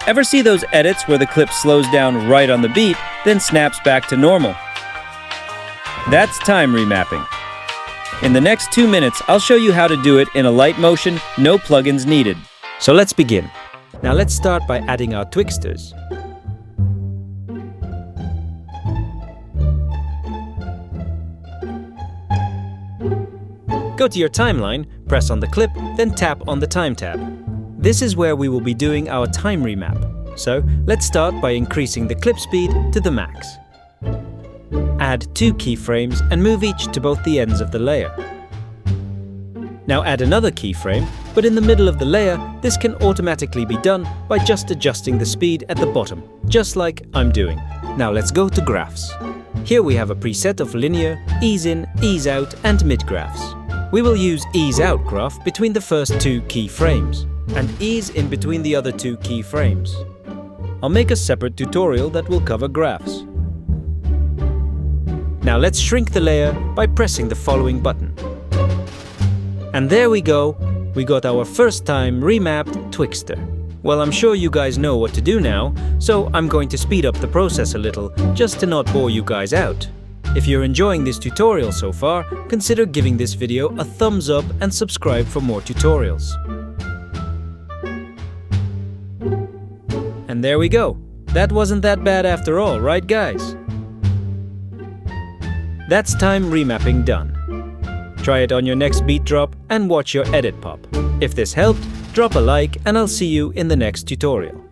Ever see those edits where the clip slows down right on the beat, then snaps back to normal? That's time remapping. In the next 2 minutes, I'll show you how to do it in Alight Motion, no plugins needed. So let's begin. Now let's start by adding our twixters. Go to your timeline, press on the clip, then tap on the Time tab. This is where we will be doing our time remap. So let's start by increasing the clip speed to the max. Add 2 keyframes and move each to both the ends of the layer. Now add another keyframe, but in the middle of the layer, this can automatically be done by just adjusting the speed at the bottom, just like I'm doing. Now let's go to graphs. Here we have a preset of linear, ease in, ease out and mid graphs. We will use ease out graph between the first 2 keyframes and ease in between the other 2 keyframes. I'll make a separate tutorial that will cover graphs. Now let's shrink the layer by pressing the following button. And there we go, we got our first time remapped twixter. Well, I'm sure you guys know what to do now, so I'm going to speed up the process a little, just to not bore you guys out. If you're enjoying this tutorial so far, consider giving this video a thumbs up and subscribe for more tutorials. And there we go. That wasn't that bad after all, right guys? That's time remapping done. Try it on your next beat drop and watch your edit pop. If this helped, drop a like and I'll see you in the next tutorial.